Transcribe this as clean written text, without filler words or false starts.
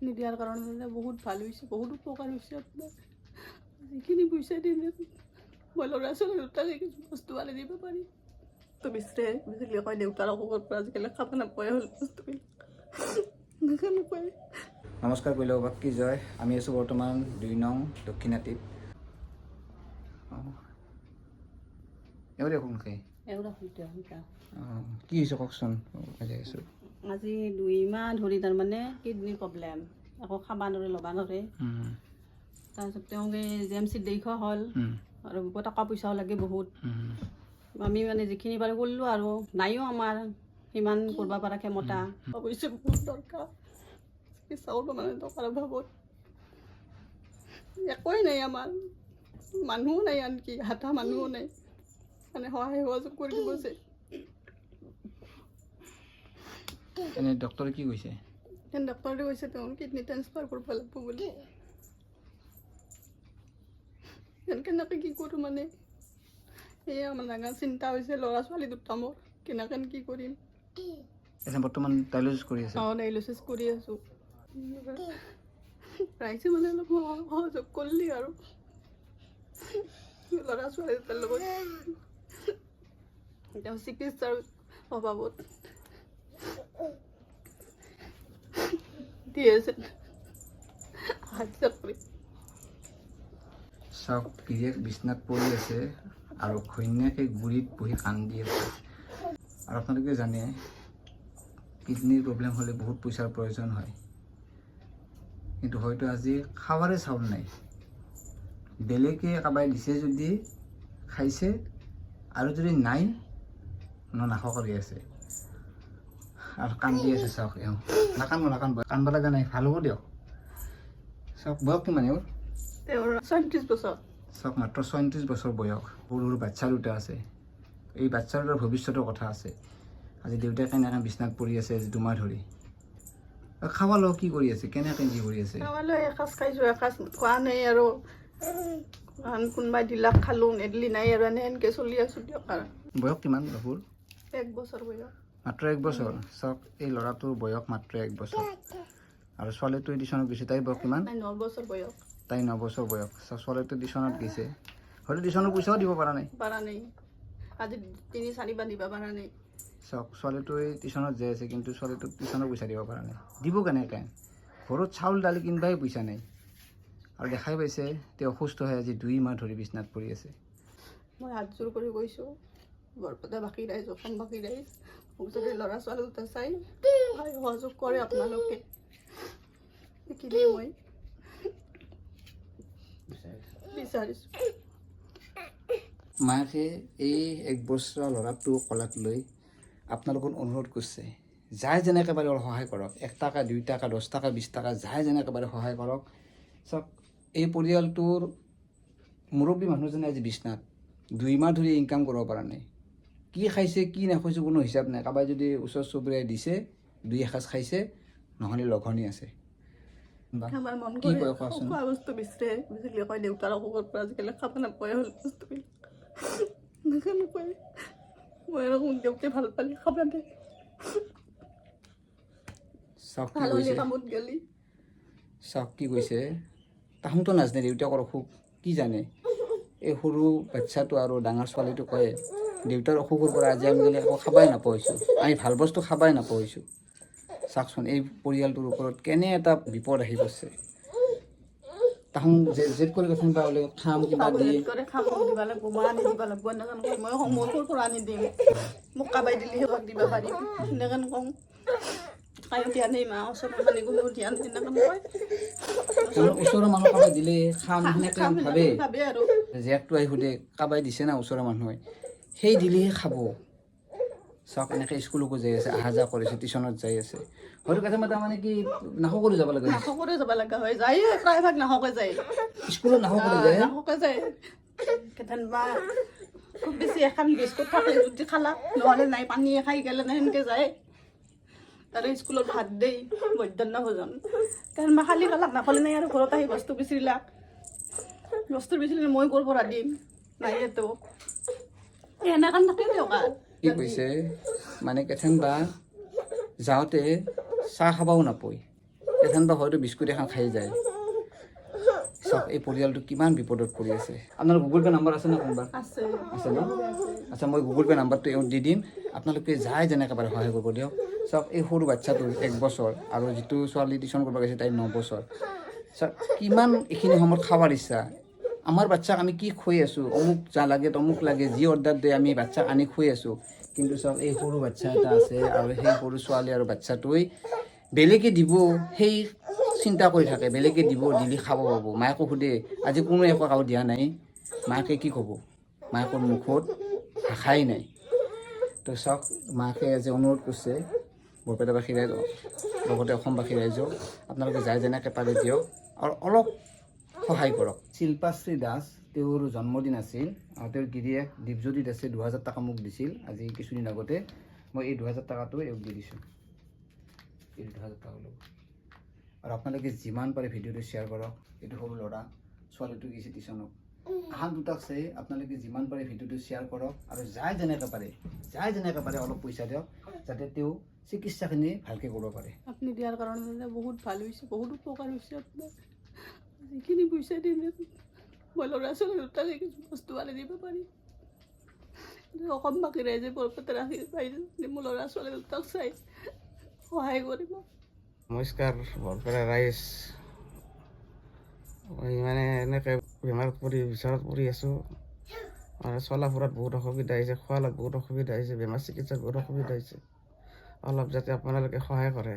Kidney দিয়াৰ কাৰণে বহুত ভাল হৈছে, বহুত উপকাৰ হৈছে আপোনাৰ। যিখিনি পইচা দিলে মই ল'ৰা ছোৱালী দুটাকে কিছু বস্তু আনি দিব পাৰিম। তো বিচাৰে বেছিকৈ কয় দেউতাৰ অসুখৰ পৰা আজিকালি খাব নাপায় হ'ল বস্তুবিলাক নাপায়। নমস্কাৰ কৰিলে বাকী জয়। আমি আছোঁ বৰ্তমান ২ নং দক্ষিণাটিত। এওঁ দেখোন খাই কি হৈছে কওকচোন। আজি 2 মাহ ধৰি তাৰমানে কিডনি প্ৰব্লেম, একো খাব নোৱাৰে ল'ব নোৱাৰে। তাৰপিছত তেওঁকে JMCত দেখুওৱা হ'ল আৰু টকা পইচাও লাগে বহুত। আমি মানে যিখিনি পাৰোঁ কৰিলোঁ আৰু নাইও আমাৰ সিমান কৰিব পৰা ক্ষমতা। অৱশ্যে বহুত দৰকাৰ, চাউল মানে টকাৰ অভাৱত একোৱেই নাই আমাৰ, মানুহো নাই, আনকি হাতা মানুহো নাই মানে সহায় সহযোগ কৰি দিব যে। এনে ডক্টৰে কি কৈছে? ডক্টৰে কৈছে তেওঁ কিডনি ট্ৰান্সফাৰ কৰিব লাগিব বুলি। কেনেকৈ কি কৰোঁ মানে সেয়ে আমাৰ ডাঙৰ চিন্তা হৈছে। ল'ৰা ছোৱালী দুটা মোৰ, কেনেকৈ কি কৰিম। এতিয়া বৰ্তমান ডায়েলিচিছ কৰি আছে? ডায়েলিচিছ কৰি আছোঁ। ৰাইজে মানে অলপ সহযোগ কৰিলে আৰু ল'ৰা ছোৱালী দুটাৰ লগত তেওঁ চিকিৎসাৰ অভাৱত দিয়ে আছে চাওক, গিৰিয়েক বিচনাত পৰি আছে আৰু ঘৈণীয়েকে গুৰিত বহি কান্দি আছে। আৰু আপোনালোকে জানে কিডনিৰ প্ৰব্লেম হ'লে বহুত পইচাৰ প্ৰয়োজন হয়, কিন্তু হয়তো আজি খাবাৰে চাউল নাই। বেলেগে কাবাই দিছে যদি খাইছে, আৰু যদি নাই নাশা কৰি আছে আৰু কান্দি আছে। চাওক, এওঁ নাকান্দ কান্দব লগা নাই, ভাল হ'ব দিয়ক। চাওক, বয়স কিমান এওঁৰ? 37 বছৰ। চাওক, মাত্ৰ 37 বছৰ বয়স। সৰু সৰু বাচ্চা দুটা আছে। এই বাচ্চা দুটাৰ ভৱিষ্যতৰ কথা আছে। আজি দেউতাই কেনেকৈ বিচনাত পৰি আছে 2 মাহ ধৰি। খাব লওঁ কি কৰি আছে, কেনেকৈ কি কৰি আছে? খাবলৈ এসাঁজ খাইছোঁ, এসাঁজ খোৱা নাই আৰু কোনোবাই দিলাক খালোঁ, নেদিলি নাই আৰু এনেকৈ চলি আছোঁ দিয়ক। আৰু বয়স কিমান বাবুৰ? 1 বছৰ বয়স। মাত্ৰ 1 বছৰ। চাওক, এই ল'ৰাটোৰ বয়স মাত্ৰ 1 বছৰ আৰু ছোৱালীটো টিউশ্যনত গৈছে। তাইৰ বয়স কিমান? 9 বছৰ বয়স। তাই 9 বছৰ বয়স। চাওক, ছোৱালীটো টিউশ্যনত গৈছে, হয়তো টিউশ্যনৰ পইচাও দিব পৰা নাই। আজি 3-4 বাৰ দিব পৰা নাই। চাওক, ছোৱালীটোৱে টিউশ্যনত যাই আছে, কিন্তু ছোৱালীটোক টিউশ্যনৰ পইচা দিব পৰা নাই। দিব কেনেকৈ? ঘৰত চাউল দালি কিনিবাই পইচা নাই। আৰু দেখাই পাইছে তেওঁ অসুস্থ হৈ আজি 2 মাহ ধৰি বিচনাত পৰি আছে। মই হাত জোৰ কৰি কৈছোঁ, বৰপেটা বাকী ৰাইজ, অসমবাসী ৰাইজ, যদি ল'ৰা ছোৱালী দুটা চাই সহযোগ কৰে আপোনালোকে, সেইখিনি মই বিচাৰিছোঁ। মাকে এই 1 বছৰীয়া ল'ৰাটোৰ কলাত লৈ আপোনালোকক অনুৰোধ কৰিছে, যাই যেনেকৈ পাৰে সহায় কৰক। 1 টকা, 2 টকা, 10 টকা, 20 টকা, যাই যেনেকৈ পাৰে সহায় কৰক। চাওক, এই পৰিয়ালটোৰ মুৰব্বী মানুহজনে আজি বিচনাত 2 মাহ ধৰি ইনকাম কৰিব পৰা নাই। কি খাইছে কি নাখাইছে কোনো হিচাপ নাই। কাৰোবাই যদি ওচৰ চুবুৰীয়াই দিছে, 2 এসাঁজ খাইছে, নহ'লে লঘনি আছে। আমাৰ মন কি কৰে কয় কোৱাচোন? খোৱা বস্তু বিচাৰে, বেছিকৈ কয় দেউতাৰ অসুখৰ পৰা আজিকালি খাব নাপায় হ'ল বস্তুবিলাক নাপায়। মই আৰু দেউতাই ভাল পালে খাব দে, চাওক কি ভাল হ'লে কৈছে। কামত গেলি। চাওক কি কৈছে, তাহোঁতো নাজানে দেউতাকৰ অসুখ, কি জানে? এই সৰু বাচ্চাটো আৰু ডাঙৰ ছোৱালীটো কয় দেউতাৰ অসুখৰ পৰা আজি আমি একো খাবাই নাপাইছোঁ, আমি ভাল বস্তু খাবাই নাপাইছোঁ। চাওকচোন, এই পৰিয়ালটোৰ ওপৰত কেনে এটা বিপদ আহি গৈছে। তাহোঁ জেদ কৰি কথা পালে খাম কিবা দি খাম দিব লাগিব, মই আনি দিব লাগিব, এনেকৈ মই মোৰ পৰা আনি দিম, মোক কাবাই দিলে সিহঁতক দিব পাৰিম, এনেকৈ কওঁ। কায়ো দিয়া নাই মা, ওচৰৰ মানে কোনেও দিয়া নাই, এনেকৈ কয়। ওচৰৰ মানুহ কাবাই দিলে খাম সেনেকৈ ভাবে আৰু জেকটো আহি সুধে কাবাই দিছে না ওচৰৰ মানুহে, সেই দিলেহে খাব। চাওক, এনেকৈ স্কুলতো যাই আছে, অহা যোৱা কৰিছে, টিউশ্যনত যাই আছে। হয়তো কেতিয়াবা তাৰমানে কি নাশো কৰি যাব লাগে, নাশো কৰি যাব লগা হয়, যায় প্ৰায়ভাগ নাশোকে যায়, স্কুলত নাশো কৰি যায়, নাশোকে যায়। কেতিয়াবা খুব বেছি এখন বিস্কুট থাকে যদি খালা, নহ'লে নাই পানী খাই গ'লে সেনেকৈ যায়। আৰু স্কুলত ভাত দেই মধ্যাহ্ন ভোজন, কাৰণ মই খালী কালাক নাখালে নাই আৰু ঘৰত আহি বস্তু বিচাৰিলাক, বস্তু বিচাৰিলে মই ক'ৰ পৰা দিম, নাইতো এনেকৈ থাকে দিয়ক। কি কৈছে মানে কেতিয়াবা যাওঁতে চাহ খাবও নাপায়, এখন বা হয়তো বিস্কুট এখন খাই যায়। চাওক এই পৰিয়ালটো কিমান বিপদত পৰি আছে। আপোনাৰ গুগল পে' নাম্বাৰ আছে নে কোনোবা? আছে আছে ন? আচ্ছা, মই গুগল পে' নাম্বাৰটো এওঁ দি দিম, আপোনালোকে যাই যেনেকৈ পাৰে সহায় কৰিব দিয়ক। চাওক এই সৰু বাচ্ছাটো 1 বছৰ আৰু যিটো ছোৱালী টিউশ্যন কৰিব গৈছে তাইৰ 9 বছৰ। চাওক কিমান এইখিনি সময়ত খাবৰ ইচ্ছা। আমাৰ বাচ্চাক আমি কি খুৱাই আছোঁ, অমুক যা লাগে তমুক লাগে যি অৰ্ডাৰ দিয়ে আমি বাচ্চাক আনি খুৱাই আছোঁ। কিন্তু চাওক এই সৰু বাচ্ছা এটা আছে আৰু সেই সৰু ছোৱালী আৰু বাচ্ছাটোৱে বেলেগে দিব সেই চিন্তা কৰি থাকে, বেলেগে দিব দিলি খাব পাব। মায়েকো সোধে আজি কোনো একো কাকো দিয়া নাই, মাকে কি ক'ব? মাকৰ মুখত ভাষাই নাই। তো চাওক মাকে আজি অনুৰোধ কৰিছে বৰপেটাবাসী ৰাইজ লগতে অসমবাসী ৰাইজক আপোনালোকে যাই যেনেকৈ পাৰে দিয়ক আৰু অলপ সহায় কৰক। শিল্পাশ্ৰী দাস, তেওঁৰ জন্মদিন আছিল আৰু তেওঁৰ গিৰিয়েক দীপজ্যোতি দাসে 2000 টকা মোক দিছিল আজি কিছুদিন আগতে। মই এই 2000 টকাটো এওক দি দিছোঁ। এই 2000 টকা ল'ব আৰু আপোনালোকে যিমান পাৰে ভিডিঅ'টো শ্বেয়াৰ কৰক। এইটো সৰু ল'ৰা, ছোৱালীটো গৈছে টিউশ্যনত। আহান দুটাক চাই আপোনালোকে যিমান পাৰে ভিডিঅ'টো শ্বেয়াৰ কৰক আৰু যাই যেনেকৈ পাৰে অলপ পইচা দিয়ক যাতে তেওঁ চিকিৎসাখিনি ভালকৈ কৰিব পাৰে। আপুনি দিয়াৰ কাৰণে বহুত ভাল হৈছে, বহুত উপকাৰ হৈছে আপোনাৰ। যিখিনি পইচা দিলে মই ল'ৰা ছোৱালী দুটাকে কিছু বস্তু আনি দিব পাৰিম। অসমবাসী ৰাইজে বৰপেটা ৰাখি পাৰিলে মোৰ ল'ৰা ছোৱালী দুটাক চাই সহায় কৰিব। নমস্কাৰ বৰপেটা ৰাইজ। মই মানে এনেকৈ বেমাৰত পৰি বিচনাত পৰি আছোঁ আৰু চলা ফুৰাত বহুত অসুবিধা হৈছে, খোৱা লোৱাত বহুত অসুবিধা হৈছে, বেমাৰ চিকিৎসাত বহুত অসুবিধা হৈছে। অলপ যাতে আপোনালোকে সহায় কৰে।